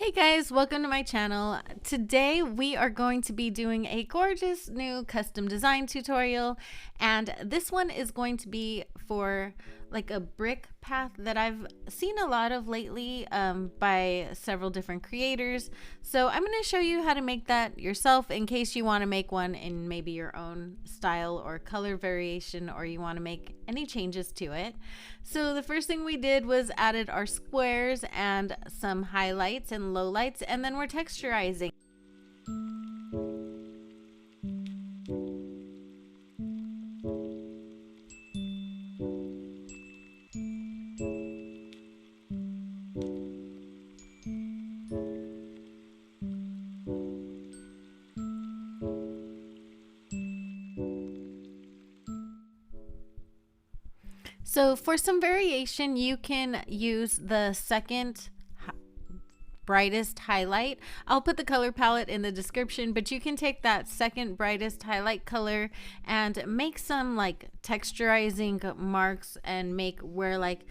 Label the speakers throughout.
Speaker 1: Hey guys, welcome to my channel. Today we are going to be doing a gorgeous new custom design tutorial, and this one is going to be for like a brick path that I've seen a lot of lately by several different creators. So I'm going to show you how to make that yourself in case you want to make one in maybe your own style or color variation, or you want to make any changes to it. So the first thing we did was added our squares and some highlights and lowlights, and then we're texturizing. So for some variation, you can use the second brightest highlight. I'll put the color palette in the description, but you can take that second brightest highlight color and make some like texturizing marks and make where like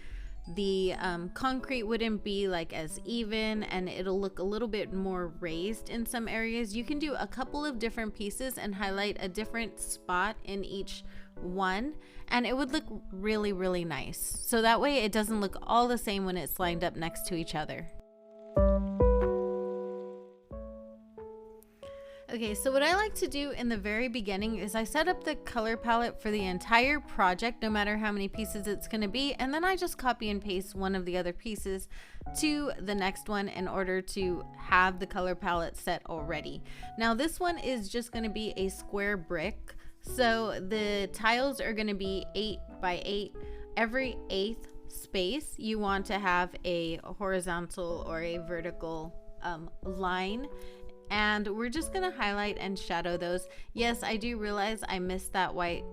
Speaker 1: the concrete wouldn't be like as even, and it'll look a little bit more raised in some areas. You can do a couple of different pieces and highlight a different spot in each one, and it would look really, really nice. So that way it doesn't look all the same when it's lined up next to each other. Okay, so what I like to do in the very beginning is I set up the color palette for the entire project, no matter how many pieces it's going to be, and then I just copy and paste one of the other pieces to the next one in order to have the color palette set already. Now this one is just going to be a square brick, so the tiles are going to be 8 by 8. Every 8th space you want to have a horizontal or a vertical line, and we're just gonna highlight and shadow those. Yes, I do realize I missed that white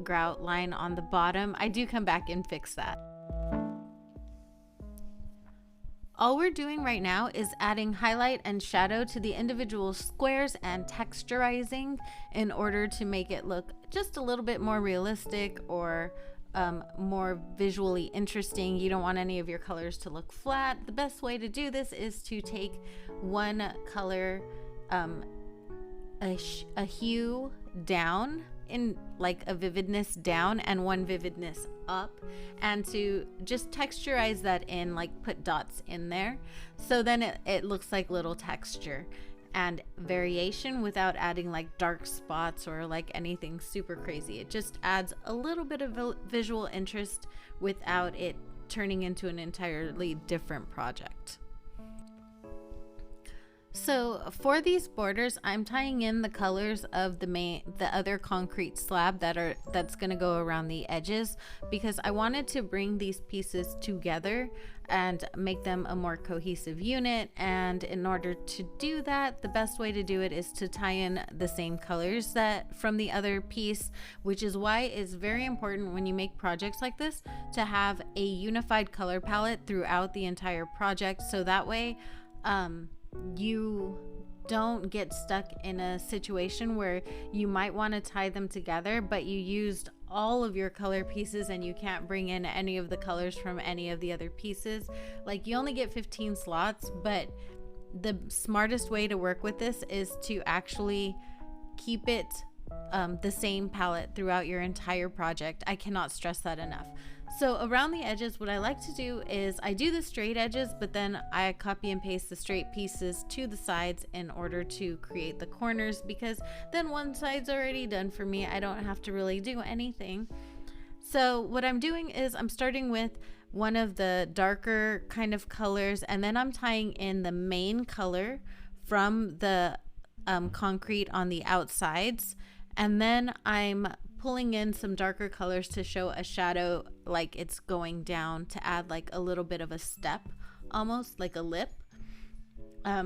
Speaker 1: grout line on the bottom. I do come back and fix that. All we're doing right now is adding highlight and shadow to the individual squares and texturizing in order to make it look just a little bit more realistic or more visually interesting. You don't want any of your colors to look flat. The best way to do this is to take one color, a hue down, in like a vividness down, and one vividness up, and to just texturize that in, like put dots in there, so then it looks like little texture and variation without adding like dark spots or like anything super crazy. It just adds a little bit of visual interest without it turning into an entirely different project. So for these borders, I'm tying in the colors of the other concrete slab that's going to go around the edges, because I wanted to bring these pieces together and make them a more cohesive unit. And in order to do that, the best way to do it is to tie in the same colors that from the other piece, which is why it's very important when you make projects like this to have a unified color palette throughout the entire project, so that way you don't get stuck in a situation where you might want to tie them together, but you used all of your color pieces and you can't bring in any of the colors from any of the other pieces. Like, you only get 15 slots, but the smartest way to work with this is to actually keep it the same palette throughout your entire project. I cannot stress that enough. So around the edges, what I like to do is I do the straight edges, but then I copy and paste the straight pieces to the sides in order to create the corners, because then one side's already done for me. I don't have to really do anything. So what I'm doing is I'm starting with one of the darker kind of colors, and then I'm tying in the main color from the concrete on the outsides, and then I'm pulling in some darker colors to show a shadow, like it's going down, to add like a little bit of a step, almost like a lip,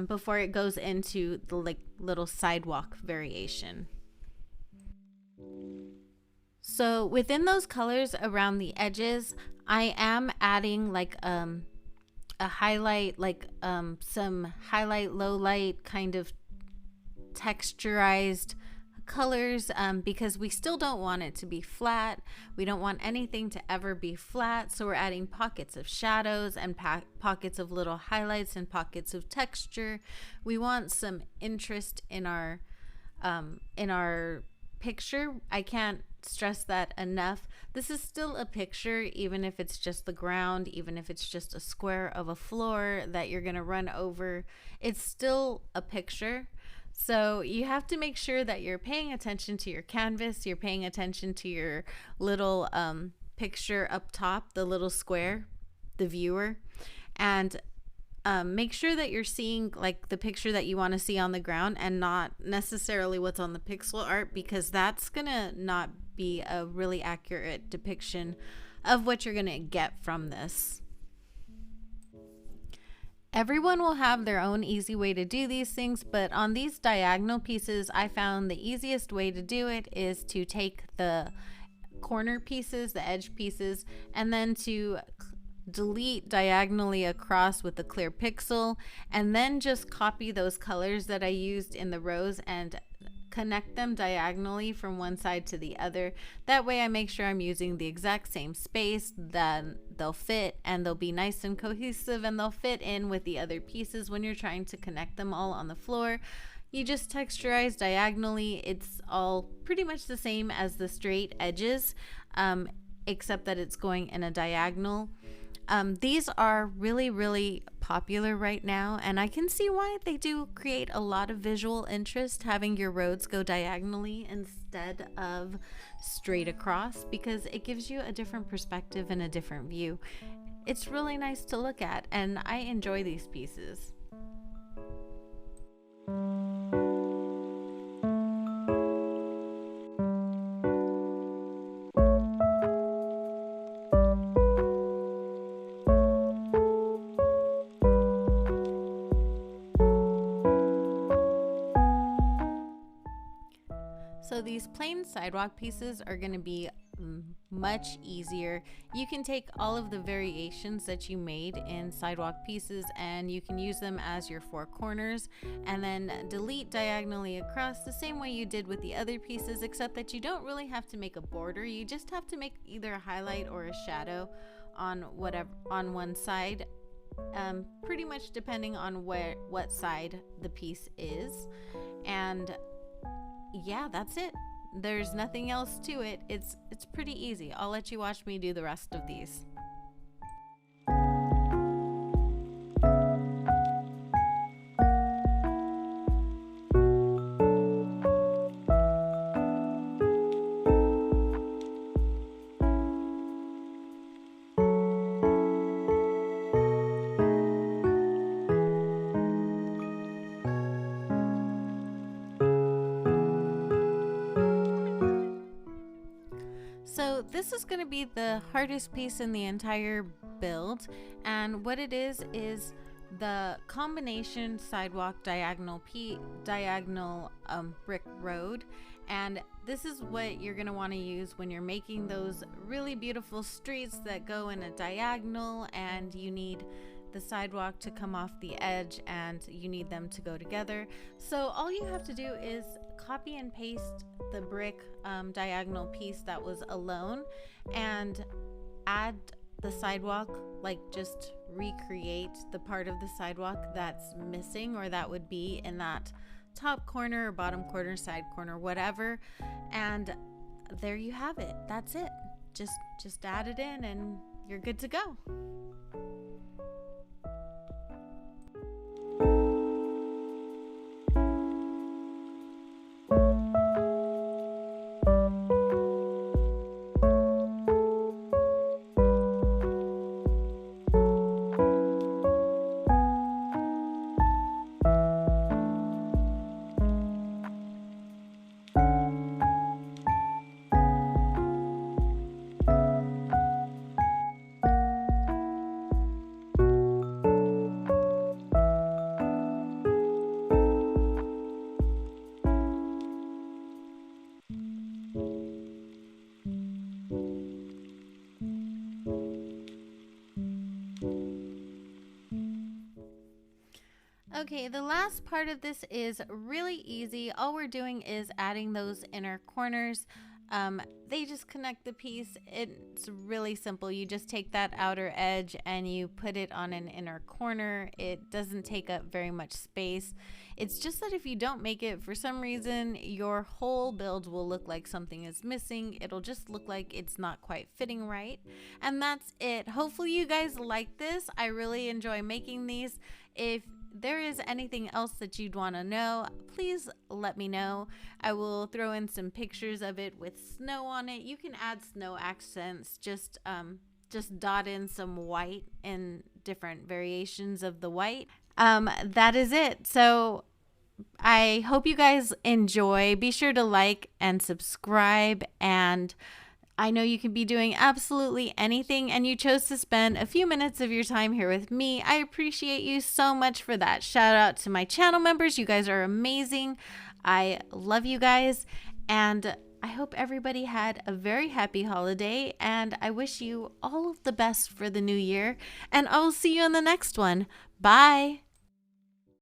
Speaker 1: before it goes into the like little sidewalk variation. So within those colors around the edges, I am adding like a highlight, like some highlight low light kind of texturized colors because we still don't want it to be flat. We don't want anything to ever be flat, so we're adding pockets of shadows and pockets of little highlights and pockets of texture. We want some interest in our picture. I can't stress that enough. This is still a picture, even if it's just the ground, even if it's just a square of a floor that you're gonna run over. It's still a picture. So you have to make sure that you're paying attention to your canvas, you're paying attention to your little picture up top, the little square, the viewer, and make sure that you're seeing like the picture that you want to see on the ground and not necessarily what's on the pixel art, because that's gonna not be a really accurate depiction of what you're gonna get from this. Everyone will have their own easy way to do these things, but on these diagonal pieces, I found the easiest way to do it is to take the corner pieces, the edge pieces, and then to delete diagonally across with the clear pixel, and then just copy those colors that I used in the rows and connect them diagonally from one side to the other. That way I make sure I'm using the exact same space, then they'll fit and they'll be nice and cohesive and they'll fit in with the other pieces when you're trying to connect them all on the floor. You just texturize diagonally. It's all pretty much the same as the straight edges, except that it's going in a diagonal. These are really popular right now, and I can see why. They do create a lot of visual interest, having your roads go diagonally instead of straight across, because it gives you a different perspective and a different view. It's really nice to look at, and I enjoy these pieces. So these plain sidewalk pieces are going to be much easier. You can take all of the variations that you made in sidewalk pieces and you can use them as your four corners, and then delete diagonally across the same way you did with the other pieces, except that you don't really have to make a border. You just have to make either a highlight or a shadow on one side, pretty much depending on what side the piece is. And yeah, that's it. There's nothing else to it. It's pretty easy. I'll let you watch me do the rest of these. So this is going to be the hardest piece in the entire build, and what it is the combination sidewalk diagonal brick road. And this is what you're going to want to use when you're making those really beautiful streets that go in a diagonal, and you need the sidewalk to come off the edge and you need them to go together. So all you have to do is copy and paste the brick diagonal piece that was alone and add the sidewalk, like just recreate the part of the sidewalk that's missing, or that would be in that top corner or bottom corner, side corner, whatever. And there you have it. That's it. Just add it in and you're good to go. Okay, the last part of this is really easy. All we're doing is adding those inner corners. They just connect the piece. It's really simple. You just take that outer edge and you put it on an inner corner. It doesn't take up very much space. It's just that if you don't make it, for some reason, your whole build will look like something is missing. It'll just look like it's not quite fitting right. And that's it. Hopefully you guys like this. I really enjoy making these. If there is anything else that you'd want to know, please let me know. I will throw in some pictures of it with snow on it. You can add snow accents, just dot in some white and different variations of the white. That is it. So I hope you guys enjoy. Be sure to like and subscribe, and I know you can be doing absolutely anything, and you chose to spend a few minutes of your time here with me. I appreciate you so much for that. Shout out to my channel members. You guys are amazing. I love you guys, and I hope everybody had a very happy holiday, and I wish you all of the best for the new year, and I will see you on the next one. Bye.